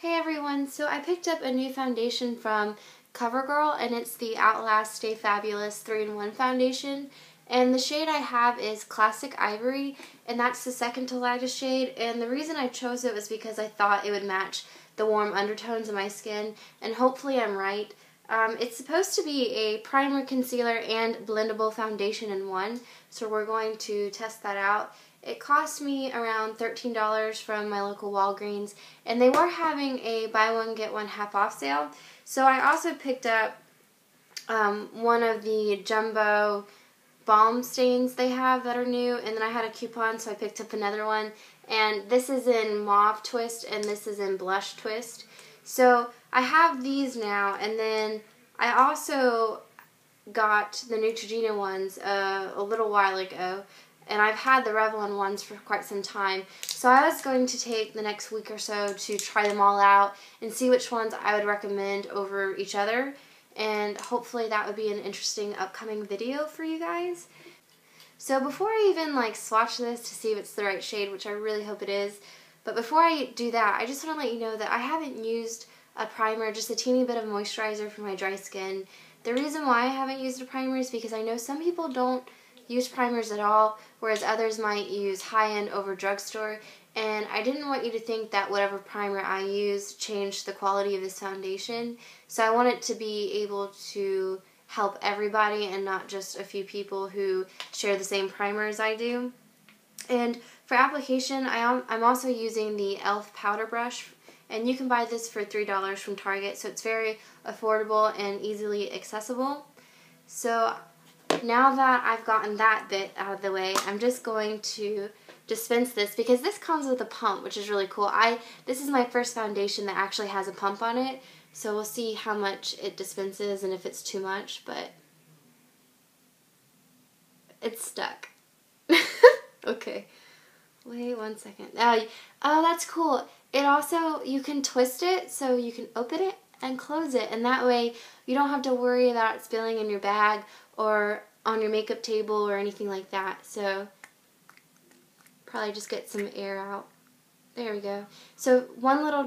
Hey everyone, so I picked up a new foundation from Covergirl and it's the Outlast Stay Fabulous 3-in-1 foundation, and the shade I have is Classic Ivory, and that's the second to lightest shade, and the reason I chose it was because I thought it would match the warm undertones of my skin, and hopefully I'm right. It's supposed to be a primer, concealer, and blendable foundation in one, so we're going to test that out. It cost me around $13 from my local Walgreens, and they were having a buy one get one half off sale. So I also picked up one of the jumbo balm stains they have that are new, and then I had a coupon, so I picked up another one. And this is in Mauve Twist, and this is in Blush Twist. So I have these now, and then I also got the Neutrogena ones a little while ago, and I've had the Revlon ones for quite some time. So I was going to take the next week or so to try them all out and see which ones I would recommend over each other, and hopefully that would be an interesting upcoming video for you guys. So before I even swatch this to see if it's the right shade, which I really hope it is, but before I do that, I just want to let you know that I haven't used a primer, just a teeny bit of moisturizer for my dry skin. The reason why I haven't used a primer is because I know some people don't use primers at all, whereas others might use high-end over drugstore, and I didn't want you to think that whatever primer I use changed the quality of this foundation, so I want it to be able to help everybody and not just a few people who share the same primer as I do. And for application, I'm also using the e.l.f. powder brush, and you can buy this for $3 from Target, so it's very affordable and easily accessible. So now that I've gotten that bit out of the way, I'm just going to dispense this, because this comes with a pump, which is really cool. This is my first foundation that actually has a pump on it, so we'll see how much it dispenses and if it's too much, but it's stuck. Okay, wait 1 second. Oh, that's cool. It also, you can twist it so you can open it and close it, and that way you don't have to worry about it spilling in your bag or on your makeup table or anything like that. So probably just get some air out. There we go. So one little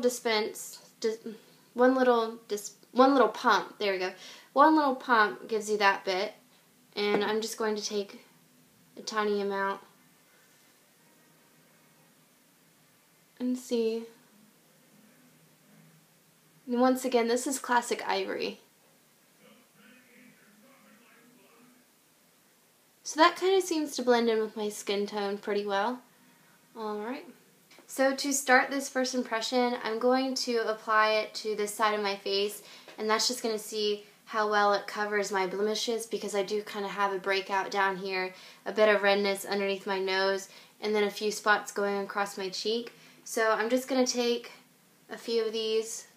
pump. There we go. One little pump gives you that bit, and I'm just going to take a tiny amount and see. And once again, this is Classic Ivory. So that kind of seems to blend in with my skin tone pretty well. Alright. So to start this first impression, I'm going to apply it to this side of my face, and that's just going to see how well it covers my blemishes, because I do kind of have a breakout down here, a bit of redness underneath my nose, and then a few spots going across my cheek. So I'm just going to take a few of these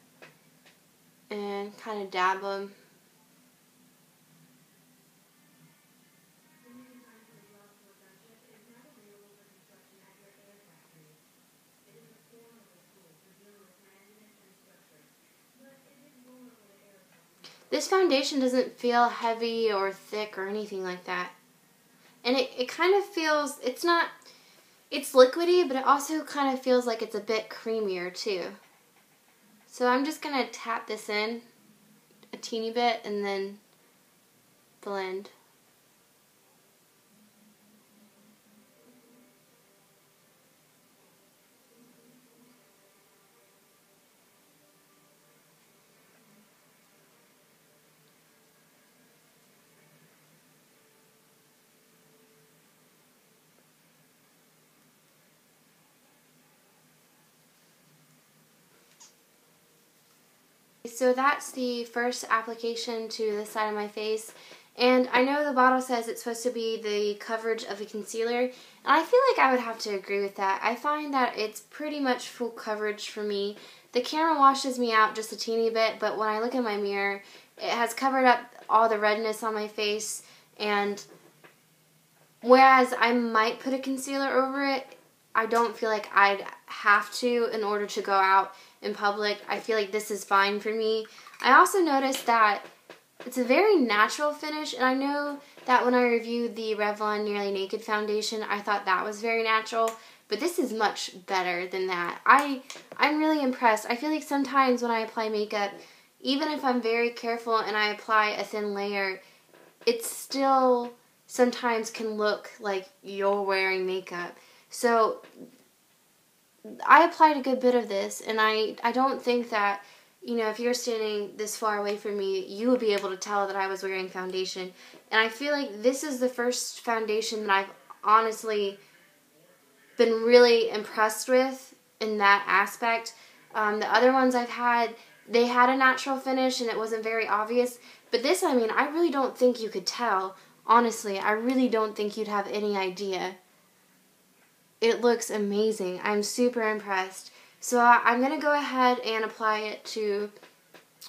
and kind of dab them. This foundation doesn't feel heavy or thick or anything like that. And it kind of feels, it's liquidy, but it also kind of feels like it's a bit creamier too. So I'm just going to tap this in a teeny bit and then blend. So that's the first application to the side of my face, and I know the bottle says it's supposed to be the coverage of a concealer, and I feel like I would have to agree with that. I find that it's pretty much full coverage for me. The camera washes me out just a teeny bit, but when I look in my mirror, it has covered up all the redness on my face, and whereas I might put a concealer over it, I don't feel like I'd have to in order to go out in public. I feel like this is fine for me. I also noticed that it's a very natural finish, and I know that when I reviewed the Revlon Nearly Naked foundation, I thought that was very natural, but this is much better than that. I'm really impressed. I feel like sometimes when I apply makeup, even if I'm very careful and I apply a thin layer, it still sometimes can look like you're wearing makeup. So I applied a good bit of this, and I don't think that, you know, if you're standing this far away from me, you would be able to tell that I was wearing foundation. And I feel like this is the first foundation that I've honestly been really impressed with in that aspect. The other ones I've had, they had a natural finish and it wasn't very obvious. But this, I mean, I really don't think you could tell. Honestly, I really don't think you'd have any idea. It looks amazing. I'm super impressed. So I'm going to go ahead and apply it to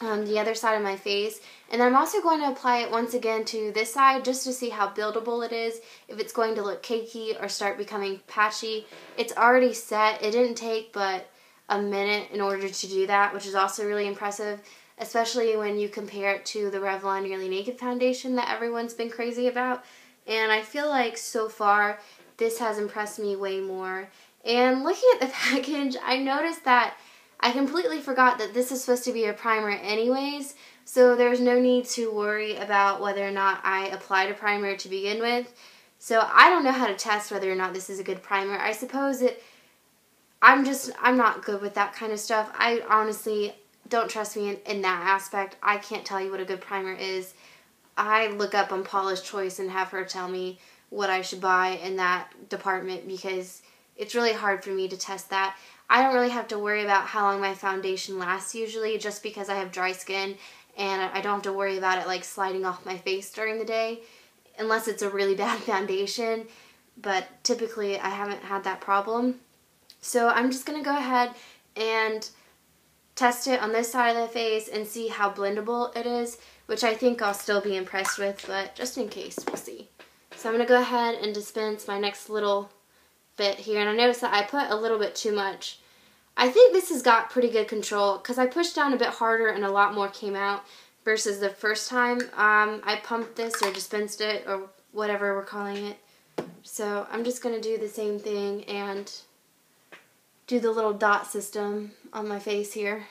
the other side of my face. And then I'm also going to apply it once again to this side just to see how buildable it is, if it's going to look cakey or start becoming patchy. It's already set. It didn't take but a minute in order to do that, which is also really impressive, especially when you compare it to the Revlon Nearly Naked foundation that everyone's been crazy about. And I feel like so far this has impressed me way more. And looking at the package, I noticed that I completely forgot that this is supposed to be a primer anyways, so there's no need to worry about whether or not I applied a primer to begin with. So I don't know how to test whether or not this is a good primer. I suppose I'm not good with that kind of stuff. I honestly, don't trust me in that aspect. I can't tell you what a good primer is. I look up on Paula's Choice and have her tell me what I should buy in that department because it's really hard for me to test that. I don't really have to worry about how long my foundation lasts usually just because I have dry skin and I don't have to worry about it like sliding off my face during the day unless it's a really bad foundation, but typically I haven't had that problem. So I'm just going to go ahead and test it on this side of the face and see how blendable it is, which I think I'll still be impressed with, but just in case, we'll see. So I'm going to go ahead and dispense my next little bit here, and I noticed that I put a little bit too much. I think this has got pretty good control because I pushed down a bit harder and a lot more came out versus the first time I pumped this or dispensed it or whatever we're calling it. So I'm just going to do the same thing and do the little dot system on my face here.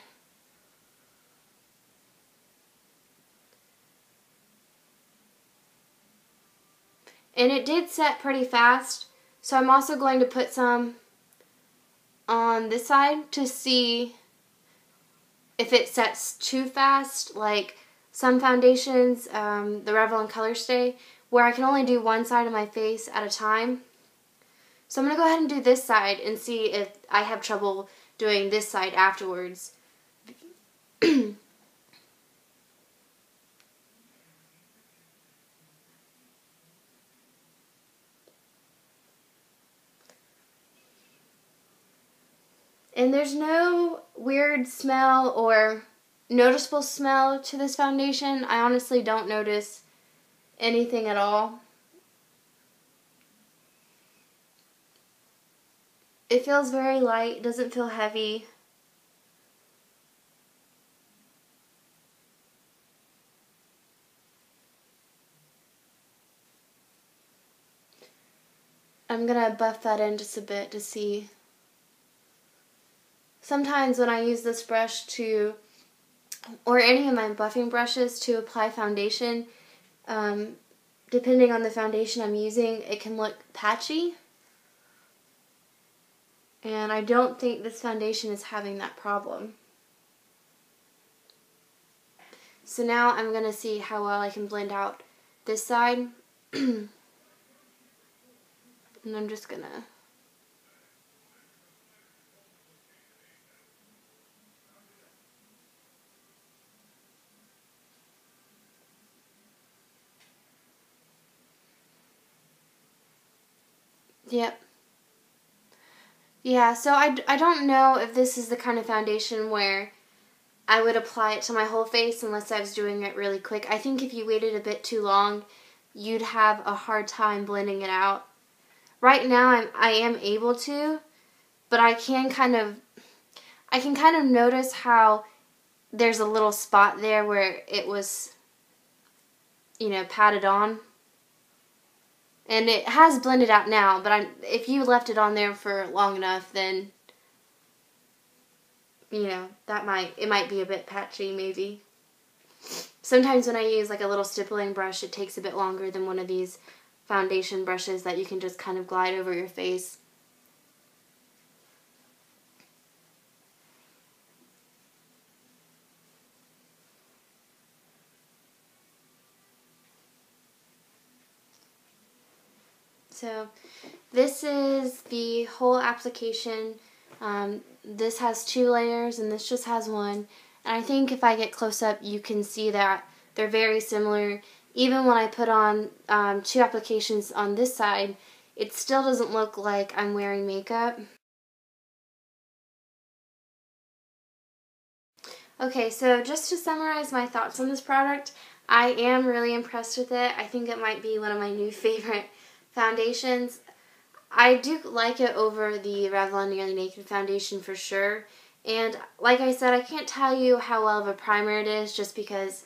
And it did set pretty fast, so I'm also going to put some on this side to see if it sets too fast, like some foundations, the Revlon Color Stay, where I can only do one side of my face at a time. So I'm going to go ahead and do this side and see if I have trouble doing this side afterwards. And there's no weird smell or noticeable smell to this foundation. I honestly don't notice anything at all. It feels very light, doesn't feel heavy. I'm gonna buff that in just a bit to see. Sometimes when I use this brush to, or any of my buffing brushes to apply foundation, depending on the foundation I'm using, it can look patchy. And I don't think this foundation is having that problem. So now I'm going to see how well I can blend out this side. And I'm just going to Yep. Yeah, so I don't know if this is the kind of foundation where I would apply it to my whole face unless I was doing it really quick. I think if you waited a bit too long, you'd have a hard time blending it out. Right now I am able to, but I can kind of notice how there's a little spot there where it was, you know, patted on. And it has blended out now, but if you left it on there for long enough, then, you know, it might be a bit patchy maybe. Sometimes when I use like a little stippling brush, it takes a bit longer than one of these foundation brushes that you can just kind of glide over your face. So this is the whole application. This has 2 layers and this just has 1. And I think if I get close up, you can see that they're very similar. Even when I put on 2 applications on this side, it still doesn't look like I'm wearing makeup. Okay, so just to summarize my thoughts on this product, I am really impressed with it. I think it might be one of my new favorite foundations. I do like it over the Revlon Nearly Naked foundation for sure. And like I said, I can't tell you how well of a primer it is just because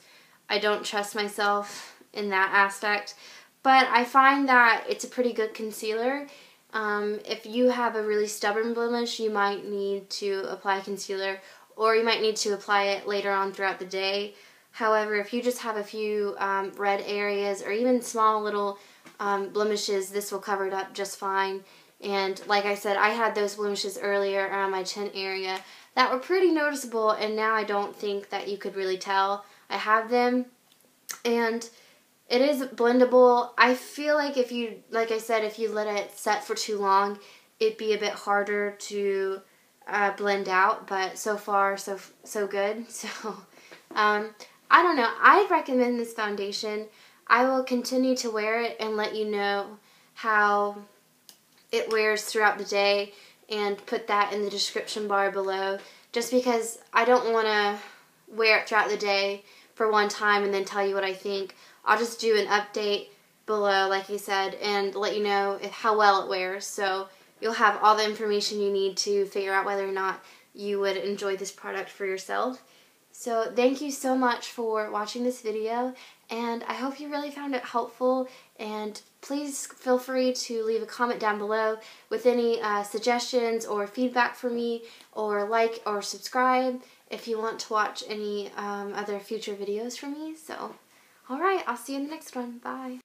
I don't trust myself in that aspect. But I find that it's a pretty good concealer. If you have a really stubborn blemish, you might need to apply concealer, or you might need to apply it later on throughout the day. However, if you just have a few red areas or even small little blemishes, this will cover it up just fine. And like I said, I had those blemishes earlier around my chin area that were pretty noticeable, and now I don't think that you could really tell I have them. And it is blendable. I feel like if you, like I said, if you let it set for too long, it'd be a bit harder to blend out, but so far so good. So I don't know, I'd recommend this foundation. I will continue to wear it and let you know how it wears throughout the day, and put that in the description bar below, just because I don't want to wear it throughout the day for one time and then tell you what I think. I'll just do an update below, like I said, and let you know how well it wears. So you'll have all the information you need to figure out whether or not you would enjoy this product for yourself. So thank you so much for watching this video, and I hope you really found it helpful, and please feel free to leave a comment down below with any suggestions or feedback for me, or like or subscribe if you want to watch any other future videos from me. So, alright, I'll see you in the next one. Bye.